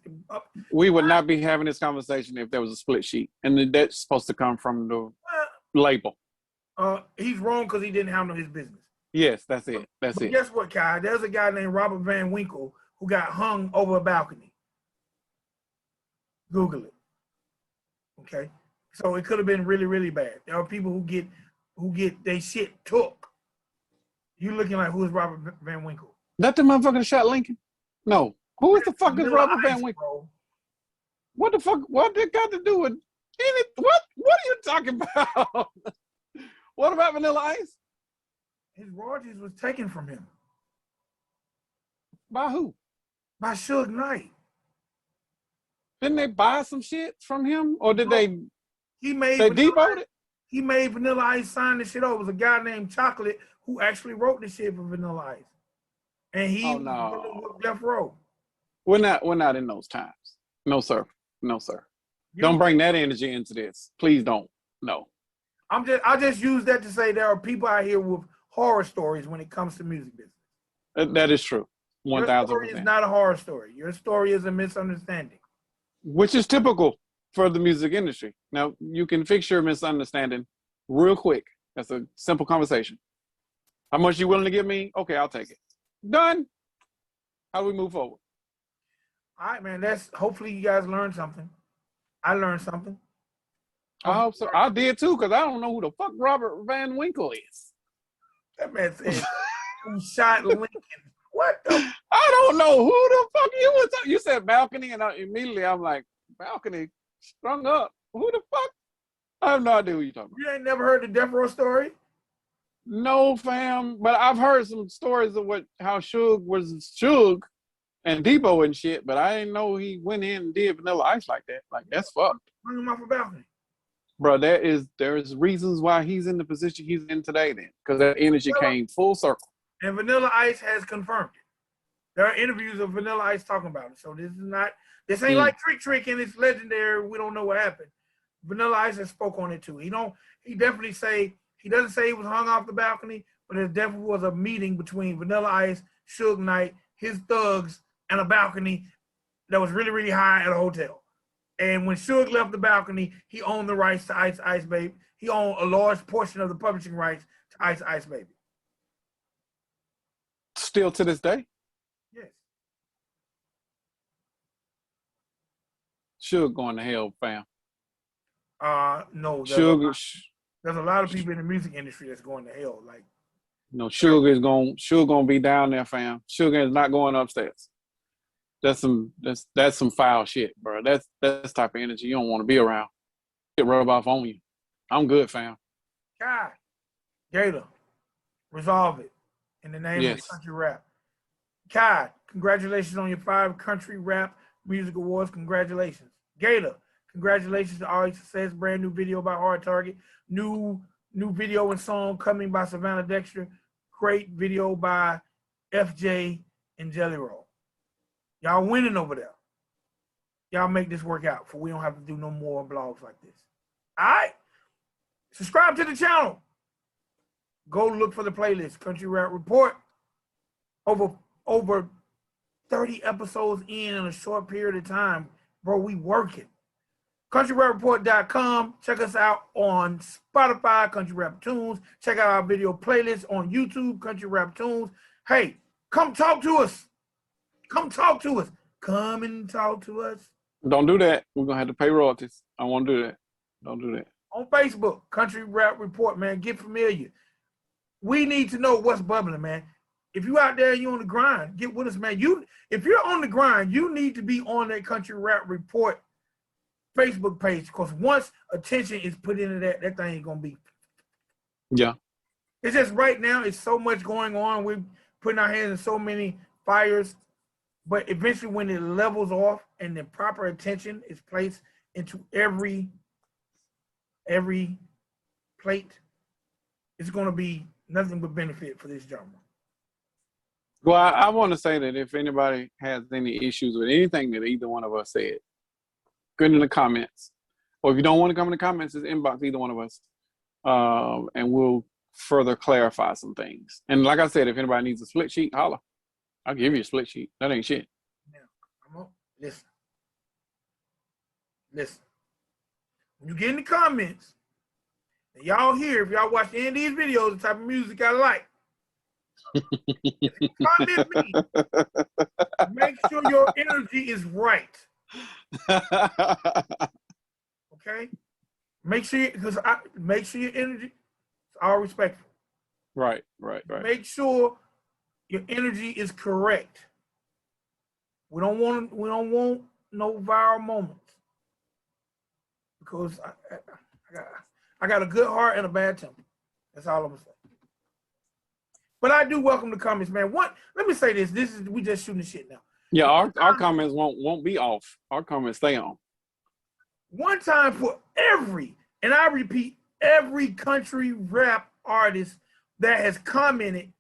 We would not be having this conversation if there was a split sheet, and that's supposed to come from the label. He's wrong because he didn't handle his business. Yes, that's it. That's it. Guess what, Kai? There's a guy named Robert Van Winkle who got hung over a balcony. Google it. Okay, so it could have been really, really bad. There are people who get their shit took. You looking like, who is Robert Van Winkle? That the motherfucker that shot Lincoln? No. Who is the fuck is Robert Van Winkle? Bro. What the fuck? What that got to do with What are you talking about? What about Vanilla Ice? His royalties was taken from him By who? by Suge Knight. Didn't they buy some shit from him, or did they made devote it? He made Vanilla Ice sign the shit over. It was a guy named Chocolate who actually wrote the shit for Vanilla Ice, and he Oh no, Death Row. we're not in those times. No sir, no sir. Don't bring that energy into this. Please don't. No. I just use that to say there are people out here with horror stories when it comes to music business. That is true. 1,000%. Your story is not a horror story. Your story is a misunderstanding. Which is typical for the music industry. Now, you can fix your misunderstanding real quick. That's a simple conversation. How much you willing to give me? Okay, I'll take it. Done. How do we move forward? All right, man. Hopefully you guys learned something. I learned something. I hope so. I did too, because I don't know who the fuck Robert Van Winkle is. That man said, who shot Lincoln? What the? I don't know who the fuck you was. You said balcony, and immediately I'm like, balcony strung up. Who the fuck? I have no idea who you're talking about. You ain't never heard the Death Row story? No, fam. But I've heard some stories of how Suge was Suge and Debo and shit, but I didn't know he went in and did Vanilla Ice like that. Like, that's fucked. Hung him off a balcony. Bro, there's reasons why he's in the position he's in today then, because that energy came full circle. And Vanilla Ice has confirmed it. There are interviews of Vanilla Ice talking about it. So this ain't like Trick and it's legendary. We don't know what happened. Vanilla Ice has spoke on it too. He doesn't say he was hung off the balcony, but there definitely was a meeting between Vanilla Ice, Suge Knight, his thugs, and a balcony that was really, really high at a hotel. And when Suge left the balcony, he owned the rights to Ice Ice Baby. He owned a large portion of the publishing rights to Ice Ice Baby. Still to this day? Yes. Suge going to hell, fam. No. There's a lot of people in the music industry that's going to hell. Like, no, Suge gonna be down there, fam. Suge is not going upstairs. That's some foul shit, bro. That's type of energy you don't want to be around. It rub off on you. I'm good, fam. God, Gator, resolve it in the name of country rap. Kai, congratulations on your 5 country rap music awards. Congratulations. Gator, congratulations to all your success. Brand new video by Hard Target. New video and song coming by Savannah Dexter. Great video by FJ and Jelly Roll. Y'all winning over there. Y'all make this work out, for we don't have to do no more blogs like this. All right? Subscribe to the channel. Go look for the playlist, Country Rap Report. Over 30 episodes in a short period of time. Bro, we working. CountryRapReport.com. Check us out on Spotify, Country Rap Tunes. Check out our video playlist on YouTube, Country Rap Tunes. Hey, come talk to us. Come talk to us. Come and talk to us. Don't do that. We're going to have to pay royalties. I won't do that. Don't do that. On Facebook, Country Rap Report, man. Get familiar. We need to know what's bubbling, man. If you out there, you on the grind, get with us, man. If you're on the grind, you need to be on that Country Rap Report Facebook page, because once attention is put into that thing ain't going to be. Yeah. It's just right now, it's so much going on. We're putting our hands in so many fires. But eventually when it levels off and the proper attention is placed into every plate, it's going to be nothing but benefit for this genre. Well, I want to say that if anybody has any issues with anything that either one of us said, go in the comments. Or if you don't want to come in the comments, just inbox either one of us. And we'll further clarify some things. And like I said, if anybody needs a split sheet, holla. I'll give you a split sheet. That ain't shit. Now, listen. When you get in the comments, and y'all hear, if y'all watch any of these videos, the type of music I like, if you comment me, make sure your energy is right. Okay? Make sure your energy is all respectful. Right. Make sure your energy is correct. We don't want no viral moments. because I got a good heart and a bad temper. That's all I'm gonna say. But I do welcome the comments, man. Let me say this. We just shooting the shit now. Yeah, our comments won't be off. Our comments stay on. One time for every, and I repeat, every country rap artist that has commented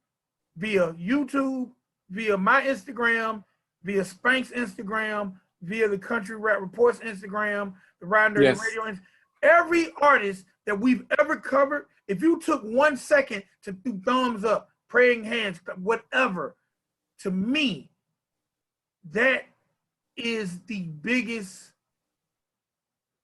via YouTube, via my Instagram, via Spank's Instagram, via the Country Rap Reports Instagram, the Ride Dirty Radio, every artist that we've ever covered, if you took 1 second to do thumbs up, praying hands, whatever, to me, that is the biggest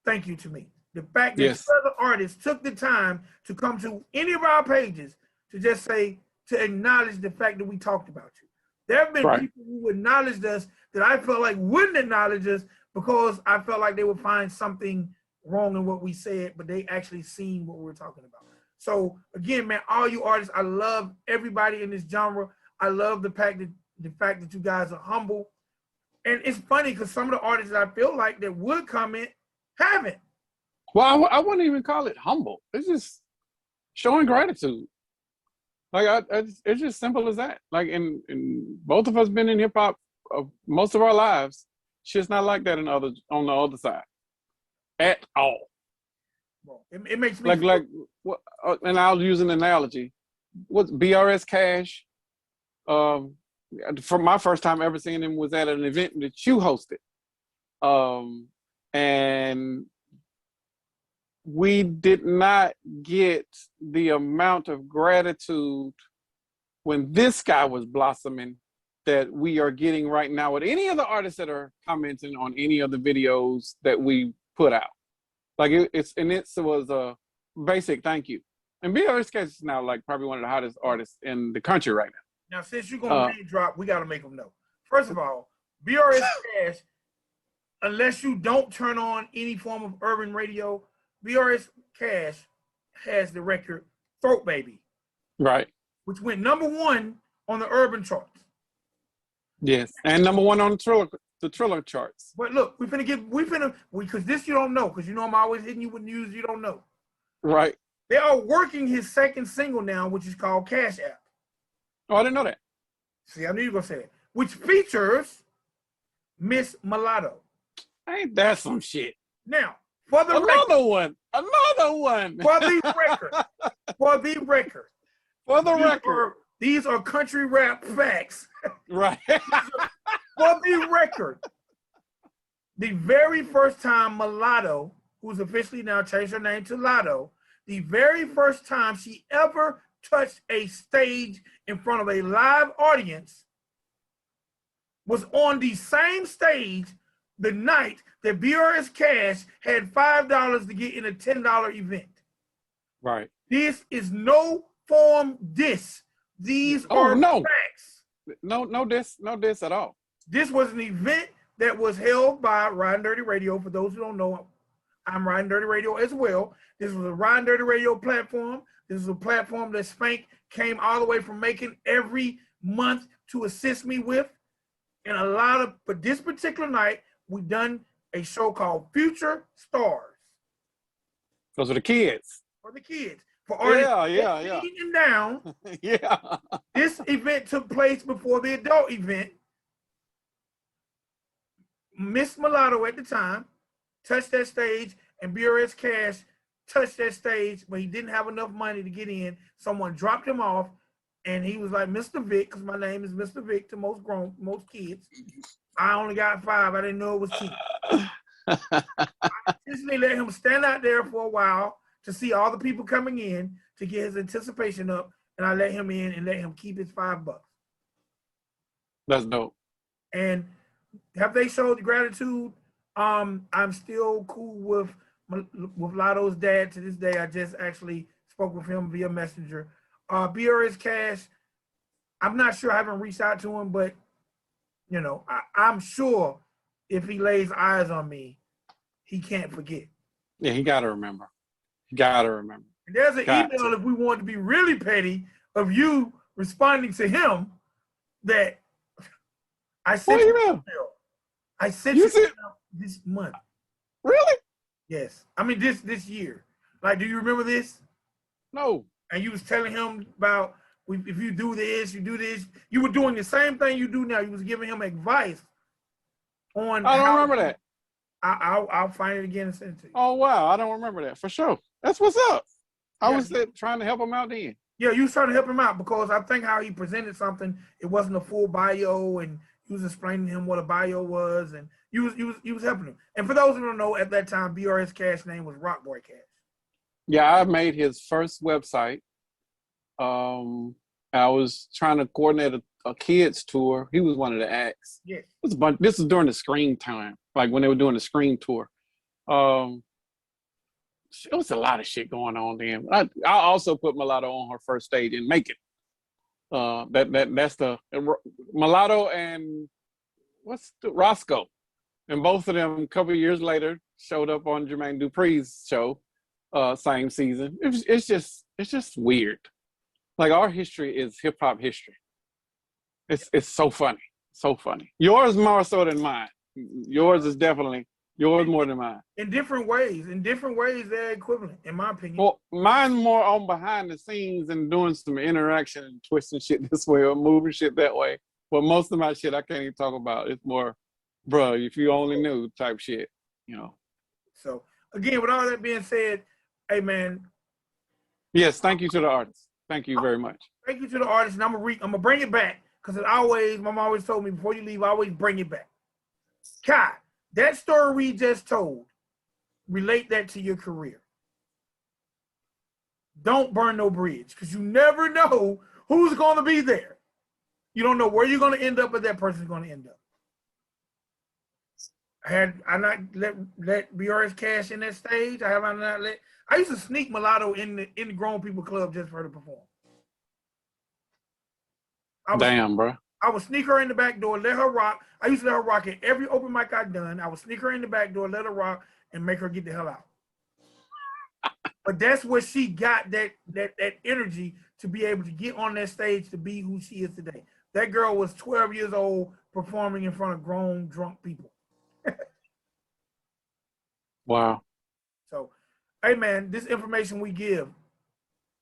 thank you to me. The fact that other artists took the time to come to any of our pages to just say, to acknowledge the fact that we talked about you. There have been people who acknowledged us that I felt like wouldn't acknowledge us because I felt like they would find something wrong in what we said, but they actually seen what we were talking about. So again, man, all you artists, I love everybody in this genre. I love the fact that you guys are humble. And it's funny because some of the artists that I feel like that would comment haven't. Well, I wouldn't even call it humble. It's just showing gratitude. Like it's just simple as that. Like, and both of us been in hip hop most of our lives. Shit's not like that on the other side at all. Well, it makes me like what? And I'll use an analogy. What's BRS Cash? For my first time ever seeing him was at an event that you hosted, and we did not get the amount of gratitude when this guy was blossoming that we are getting right now with any of the artists that are commenting on any of the videos that we put out. Like it was a basic thank you. And BRS Cash is now like probably one of the hottest artists in the country right now. Now, since you're gonna name drop, we gotta make them know. First of all, BRS Cash, unless you don't turn on any form of urban radio, BRS Cash has the record "Throat Baby," right, which went #1 on the urban charts. Yes, and #1 on the Triller charts. But look, because this you don't know, because you know I'm always hitting you with news you don't know. Right. They are working his second single now, which is called Cash App. Oh, I didn't know that. See, I knew you were gonna say it. Which features Miss Mulatto. Ain't that some shit? Now, for the another one. For the record. These are country rap facts. Right. For the record, the very first time Mulatto, who's officially now changed her name to Lotto, the very first time she ever touched a stage in front of a live audience was on the same stage the night that BRS Cash had $5 to get in a $10 event. Right. This is no form diss. These are facts. No diss at all. This was an event that was held by Riding Dirty Radio. For those who don't know, I'm Riding Dirty Radio as well. This was a Riding Dirty Radio platform. This is a platform that Spank came all the way from making every month to assist me with. And but this particular night, we done a show called Future Stars. Those are the kids. For the kids. For artists yeah. And down. Yeah. This event took place before the adult event. Miss Mulatto at the time touched that stage, and BRS Cash touched that stage, but he didn't have enough money to get in. Someone dropped him off, and he was like, Mr. Vic, because my name is Mr. Vic to most kids. I only got 5. I didn't know it was 2. I intentionally let him stand out there for a while to see all the people coming in to get his anticipation up, and I let him in and let him keep his $5. That's dope. And have they showed the gratitude? I'm still cool with Lotto's dad to this day. I just actually spoke with him via Messenger. BRS Cash, I'm not sure. I haven't reached out to him, but you know, I'm sure if he lays eyes on me, he can't forget. Yeah, he got to remember. And there's an email, if we want to be really petty, of you responding to him that I sent you an email. I sent you this month. Really? Yes. I mean this year. Like, do you remember this? No. And you was telling him about if you do this, you do this. You were doing the same thing you do now. You was giving him advice on I don't how. remember that. I'll find it again and send it to you. Oh, wow. I don't remember that for sure. That's what's up. I was trying to help him out then. Yeah, you was trying to help him out because I think how he presented something, it wasn't a full bio, and you was explaining to him what a bio was, and you was helping him. And for those who don't know, at that time, BRS Cash name was Rock Boy Cash. Yeah, I made his first website. I was trying to coordinate a kids tour. He was one of the acts. Yeah. It was a bunch. This was during the Scream time, like when they were doing the Scream tour. It was a lot of shit going on then. I also put Mulatto on her first stage and make it. That's the Mulatto and what's the Roscoe, and both of them a couple of years later showed up on Jermaine Dupri's show, same season. It's just weird. Like, our history is hip hop history. It's so funny, so funny. Yours more so than mine. Yours is definitely yours more than mine. In different ways, they're equivalent, in my opinion. Well, mine's more on behind the scenes and doing some interaction and twisting shit this way or moving shit that way. But most of my shit I can't even talk about. It's more, bro, if you only knew type shit, you know. So again, with all that being said, hey man. Yes, thank you to the artist. Thank you very much. Thank you to the artist, and I'm gonna bring it back because my mom always told me before you leave, always bring it back. Kai, that story we just told, relate that to your career. Don't burn no bridge because you never know who's going to be there. You don't know where you're going to end up, but that person's going to end up. Had I not let BRS Cash in that stage, I used to sneak Mulatto in the grown people club just for her to perform. Damn, bro. I would sneak her in the back door, let her rock. I used to let her rock at every open mic I'd done. I would sneak her in the back door, let her rock, and make her get the hell out. But that's where she got that energy to be able to get on that stage to be who she is today. That girl was 12 years old performing in front of grown, drunk people. Wow. So, hey, man, this information we give,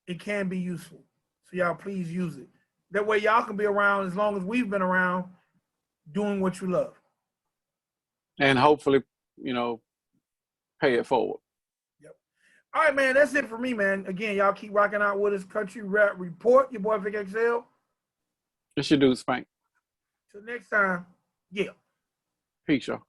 it can be useful. So y'all please use it. That way y'all can be around as long as we've been around doing what you love. And hopefully, pay it forward. Yep. All right, man, that's it for me, man. Again, y'all keep rocking out with us. Country Rap Report. Your boy Vic XL. It's your dude, Spank. Till next time, yeah. Peace, y'all.